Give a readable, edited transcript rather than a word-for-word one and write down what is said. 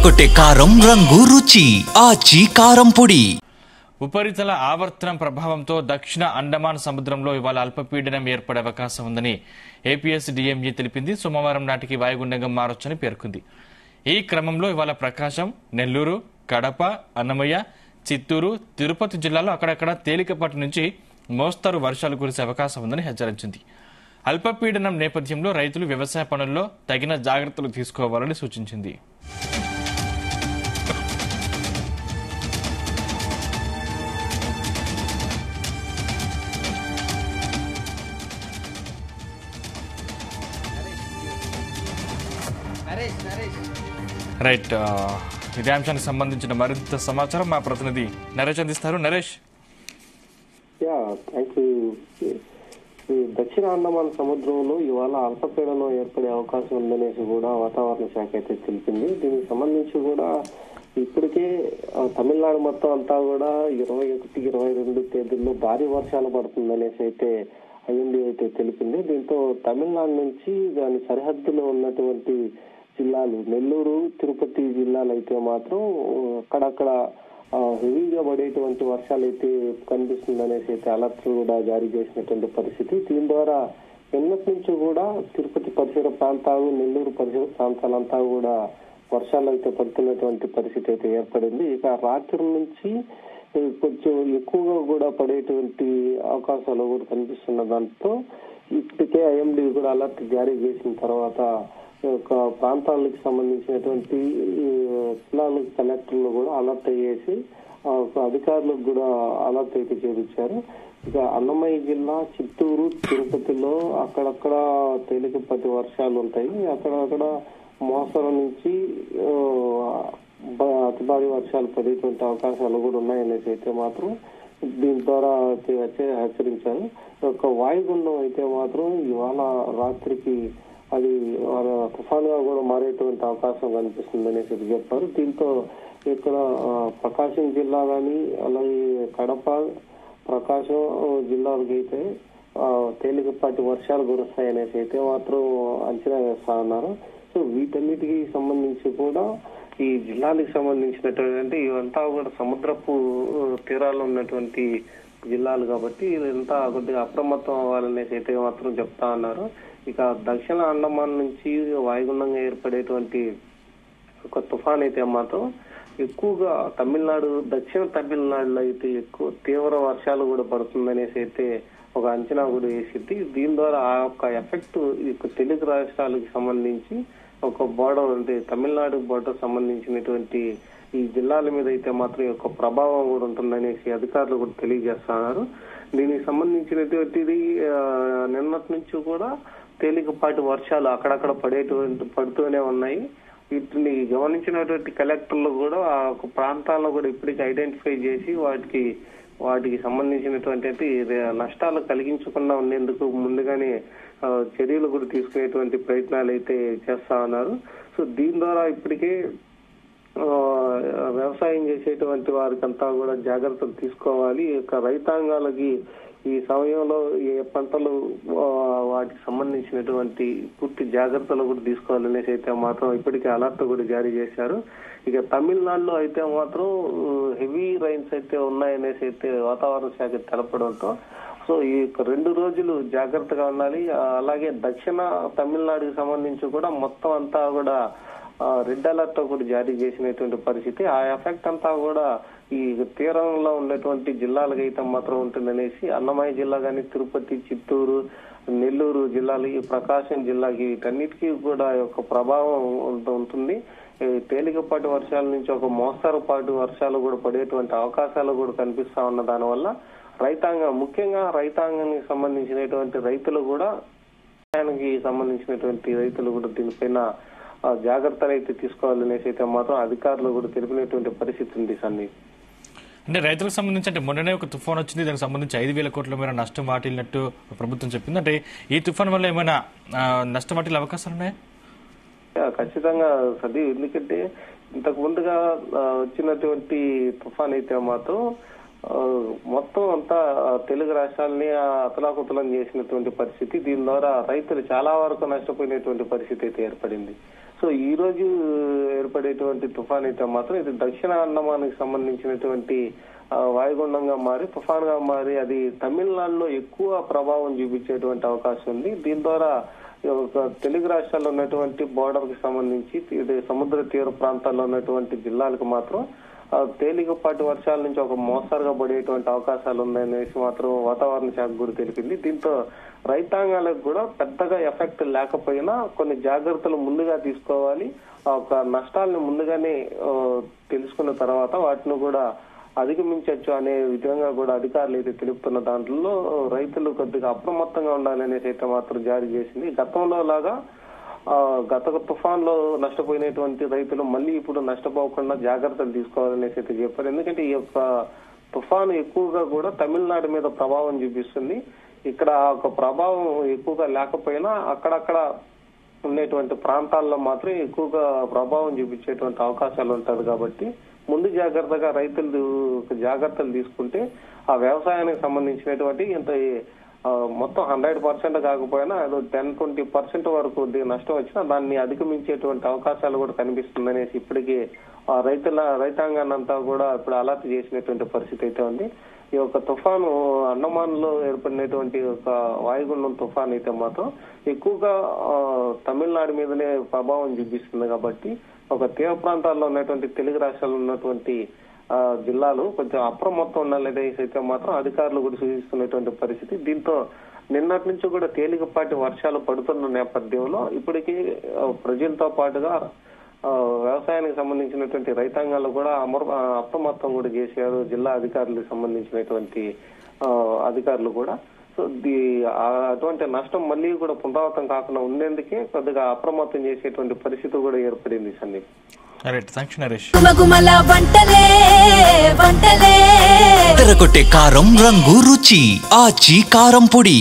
అదరగొట్టే కారం రంగు రుచి ఆచి కారం పొడి. ఉపరితల ఆవర్తనం ప్రభావంతో దక్షిణ అండమాన్ సముద్రంలో ఇవాళ అల్పపీడనం ఏర్పడే అవకాశం ఉందని ఏపీఎస్డీఎంఈ తెలిపింది. సోమవారం నాటికి వాయుగుండంగా మారొచ్చని పేర్కొంది. ఈ క్రమంలో ఇవాళ ప్రకాశం, నెల్లూరు, కడప, అన్నమయ్య, చిత్తూరు, తిరుపతి జిల్లాలో అక్కడక్కడ తేలికపాటి నుంచి మోస్తరు వర్షాలు కురిసే అవకాశం ఉందని హెచ్చరించింది. అల్పపీడనం నేపథ్యంలో రైతులు వ్యవసాయ పనుల్లో తగిన జాగ్రత్తలు తీసుకోవాలని సూచించింది. రైట్, ఇదే అంశానికి సంబంధించిన మరింత సమాచారం మా ప్రతినిధి నరేష్ అందిస్తారు. నరేష్. దక్షిణ అండమాన్ సముద్రంలో ఇవాళ అల్పపీడనం ఏర్పడే అవకాశం ఉందనేసి కూడా వాతావరణ శాఖ అయితే తెలిపింది. దీనికి సంబంధించి కూడా ఇప్పటికే తమిళనాడు మొత్తం అంతా కూడా 21, 22 తేదీల్లో భారీ వర్షాలు పడుతుందనేసి అయితే ఐఎండీ అయితే తెలిపింది. దీంతో తమిళనాడు నుంచి దాని సరిహద్దులో ఉన్నటువంటి జిల్లాలు నెల్లూరు, తిరుపతి జిల్లాలు అయితే మాత్రం అక్కడక్కడ హెవీగా పడేటువంటి వర్షాలు అయితే కనిపిస్తుందనేసి అయితే అలర్ట్లు కూడా జారీ చేసినటువంటి పరిస్థితి. దీని ద్వారా నిన్నటి నుంచి కూడా తిరుపతి పరిసర ప్రాంతాలు, నెల్లూరు పరిసర ప్రాంతాలంతా కూడా వర్షాలు అయితే పడుతున్నటువంటి పరిస్థితి అయితే ఏర్పడింది. ఇక రాత్రి నుంచి కొంచెం ఎక్కువగా కూడా పడేటువంటి అవకాశాలు కూడా కనిపిస్తున్న దాంతో ఇప్పటికే ఐఎండీ కూడా అలర్ట్ జారీ చేసిన తర్వాత ప్రాంతాలకు సంబంధించినటువంటి జిల్లాలకు కలెక్టర్లు కూడా అలర్ట్ అయ్యేసి అధికారులకు కూడా అలర్ట్ అయితే చేయించారు. ఇక అన్నమయ్య జిల్లా, చిత్తూరు, తిరుపతిలో అక్కడక్కడ తేలికపాటి వర్షాలు ఉంటాయి. అక్కడక్కడ మోస్తరు నుంచి అతి భారీ వర్షాలు పడేటువంటి అవకాశాలు కూడా ఉన్నాయనేసి అయితే మాత్రం దీని ద్వారా హెచ్చరించారు. ఒక వాయుగుండం అయితే మాత్రం ఇవాళ రాత్రికి అది తుఫాన్ గా కూడా మారేటువంటి అవకాశం కనిపిస్తుంది అనేసి చెప్పారు. దీంతో ఇక్కడ ప్రకాశం జిల్లా కానీ అలాగే కడప, ప్రకాశం జిల్లాలకు అయితే తేలికపాటి వర్షాలు కురుస్తాయనేసి అయితే మాత్రం అంచనా వేస్తా ఉన్నారు. సో వీటన్నిటికి సంబంధించి కూడా ఈ జిల్లాలకు సంబంధించినటువంటి ఇవంతా కూడా సముద్రపు తీరాల్లో ఉన్నటువంటి జిల్లాలు కాబట్టి ఇదంతా కొద్దిగా అప్రమత్తం అవ్వాలనేసి అయితే మాత్రం చెప్తా ఉన్నారు. ఇక దక్షిణ అండమాన్ నుంచి వాయుగుండంగా ఏర్పడేటువంటి ఒక తుఫాన్ అయితే మాత్రం ఎక్కువగా తమిళనాడు, దక్షిణ తమిళనాడులో అయితే ఎక్కువ తీవ్ర వర్షాలు కూడా పడుతుందనేసి అయితే ఒక అంచనా కూడా వేసింది. దీని ద్వారా ఆ యొక్క ఎఫెక్ట్ తెలుగు రాష్ట్రాలకు సంబంధించి ఒక బోర్డర్ అంటే తమిళనాడు బోర్డర్ సంబంధించినటువంటి ఈ జిల్లాల మీద అయితే మాత్రం యొక్క ప్రభావం కూడా ఉంటుందనేసి అధికారులు కూడా తెలియజేస్తున్నారు. దీనికి సంబంధించినటువంటిది నిన్నటి నుంచి కూడా తేలికపాటి వర్షాలు అక్కడక్కడ పడుతూనే ఉన్నాయి. వీటిని గమనించినటువంటి కలెక్టర్లు కూడా ఆ ప్రాంతాలను కూడా ఇప్పటికీ ఐడెంటిఫై చేసి వాటికి సంబంధించినటువంటి నష్టాలు కలిగించకుండా ఉండేందుకు ముందుగానే చర్యలు కూడా తీసుకునేటువంటి ప్రయత్నాలు అయితే చేస్తా ఉన్నారు. సో దీని ద్వారా ఇప్పటికే వ్యవసాయం చేసేటువంటి వారికంతా కూడా జాగ్రత్తలు తీసుకోవాలి. ఇక రైతాంగాలకి ఈ సమయంలో ఏ పంటలు వాటికి సంబంధించినటువంటి పూర్తి జాగ్రత్తలు కూడా తీసుకోవాలనేసి అయితే మాత్రం ఇప్పటికే అలర్ట్ కూడా జారీ చేశారు. ఇక తమిళనాడులో అయితే మాత్రం హెవీ రైన్స్ అయితే ఉన్నాయనేసి అయితే వాతావరణ శాఖ తెలపడంతో సో ఈ 2 రోజులు జాగ్రత్తగా ఉండాలి. అలాగే దక్షిణ తమిళనాడుకి సంబంధించి కూడా మొత్తం అంతా కూడా రెడ్ అలర్ట్ కూడా జారీ చేసినటువంటి పరిస్థితి. ఆ ఎఫెక్ట్ అంతా కూడా ఈ తీరంలో ఉన్నటువంటి జిల్లాలకు అయితే మాత్రం ఉంటుందనేసి అన్నమయ్య జిల్లా కానీ, తిరుపతి, చిత్తూరు, నెల్లూరు జిల్లాలు, ఈ ప్రకాశం జిల్లాకి వీటన్నిటికీ కూడా ఒక ప్రభావం ఉంటుంది. తేలికపాటి వర్షాల నుంచి ఒక మోస్తరుపాటి వర్షాలు కూడా పడేటువంటి అవకాశాలు కూడా కనిపిస్తా ఉన్న దానివల్ల ముఖ్యంగా రైతాంగానికి సంబంధించినటువంటి రైతులు కూడా దీనిపైన జాగ్రత్తలు అయితే తీసుకోవాలనేసి అయితే మాత్రం అధికారులు కూడా తెలిపినటువంటి పరిస్థితి ఉంది. సన్ని అంటే రైతులకు సంబంధించి అంటే మొన్ననే ఒక తుఫాన్ వచ్చింది, దానికి సంబంధించి 5,000 కోట్ల మేర నష్టం వాటిల్లినట్టు ప్రభుత్వం చెప్పింది. అంటే ఈ తుఫాన్ వల్ల ఏమైనా నష్టం వాటిల్లే అవకాశాలు ఉన్నాయా? ఖచ్చితంగా సది, ఎందుకంటే ఇంతకు ముందుగా వచ్చినటువంటి తుఫాన్ అయితే మాత్రం మొత్తం అంతా తెలుగు రాష్ట్రాలని అతలాకుతలం చేసినటువంటి పరిస్థితి. దీని ద్వారా రైతులు చాలా వరకు నష్టపోయినటువంటి పరిస్థితి అయితే ఏర్పడింది. సో ఈ రోజు ఏర్పడేటువంటి తుఫాన్ అయితే మాత్రం ఇది దక్షిణ అండమానికి సంబంధించినటువంటి వాయుగుండంగా మారి తుఫాన్ గా మారి అది తమిళనాడులో ఎక్కువ ప్రభావం చూపించేటువంటి అవకాశం ఉంది. దీని ద్వారా తెలుగు రాష్ట్రాల్లో ఉన్నటువంటి బోర్డర్ కి సంబంధించి సముద్ర తీర ప్రాంతాల్లో ఉన్నటువంటి జిల్లాలకు మాత్రం తేలికపాటి వర్షాల నుంచి ఒక మోస్తరుగా పడేటువంటి అవకాశాలు ఉన్నాయనేసి మాత్రం వాతావరణ శాఖ కూడా తెలిపింది. దీంతో రైతాంగాలకు కూడా పెద్దగా ఎఫెక్ట్ లేకపోయినా కొన్ని జాగ్రత్తలు ముందుగా తీసుకోవాలి. ఒక నష్టాలను ముందుగానే తెలుసుకున్న తర్వాత వాటిని కూడా అధిగమించవచ్చు అనే విధంగా కూడా అధికారులు అయితే తెలుపుతున్న దాంట్లో రైతులు కొద్దిగా అప్రమత్తంగా ఉండాలనేసి అయితే మాత్రం జారీ చేసింది. గతంలో లాగా గత తుఫాన్ లో నష్టపోయినటువంటి రైతులు మళ్ళీ ఇప్పుడు నష్టపోకుండా జాగ్రత్తలు తీసుకోవాలనేసి అయితే చెప్పారు. ఎందుకంటే ఈ యొక్క తుఫాను ఎక్కువగా కూడా తమిళనాడు మీద ప్రభావం చూపిస్తుంది. ఇక్కడ ఒక ప్రభావం ఎక్కువగా లేకపోయినా అక్కడక్కడ ఉండేటువంటి ప్రాంతాల్లో మాత్రం ఎక్కువగా ప్రభావం చూపించేటువంటి అవకాశాలు ఉంటారు. కాబట్టి ముందు జాగ్రత్తగా రైతులు జాగ్రత్తలు తీసుకుంటే ఆ వ్యవసాయానికి సంబంధించినటువంటి ఇంత మొత్తం 100% కాకపోయినా ఏదో 10-20% వరకు నష్టం వచ్చినా దాన్ని అధిగమించేటువంటి అవకాశాలు కూడా కనిపిస్తుందనేసి ఇప్పటికీ రైతాంగాన్ని అంతా కూడా ఇప్పుడు అలర్ట్ చేసినటువంటి పరిస్థితి అయితే ఉంది. ఈ యొక్క తుఫాను అండమాన్ లో ఏర్పడినటువంటి ఒక వాయుగుండం తుఫాన్ అయితే మాత్రం ఎక్కువగా తమిళనాడు మీదనే ప్రభావం చూపిస్తుంది. కాబట్టి ఒక తీర ప్రాంతాల్లో ఉన్నటువంటి తెలుగు రాష్ట్రాల్లో ఉన్నటువంటి జిల్లాలు కొంచెం అప్రమత్తం ఉండాలనేసి అయితే మాత్రం అధికారులు కూడా సూచిస్తున్నటువంటి పరిస్థితి. దీంతో నిన్నటి నుంచి కూడా తేలికపాటి వర్షాలు పడుతున్న నేపథ్యంలో ఇప్పటికీ ప్రజలతో పాటుగా వ్యవసాయానికి సంబంధించినటువంటి రైతాంగాలు కూడా అప్రమత్తం కూడా చేశారు జిల్లా అధికారులకు సంబంధించినటువంటి అధికారులు కూడా. సో అటువంటి నష్టం మళ్ళీ కూడా పునరావృతం కాకుండా ఉండేందుకే కొద్దిగా అప్రమత్తం చేసేటువంటి పరిస్థితి కూడా ఏర్పడింది. సందీప్. తెరకొట్టే కారం రంగు రుచి ఆచి కారం పొడి.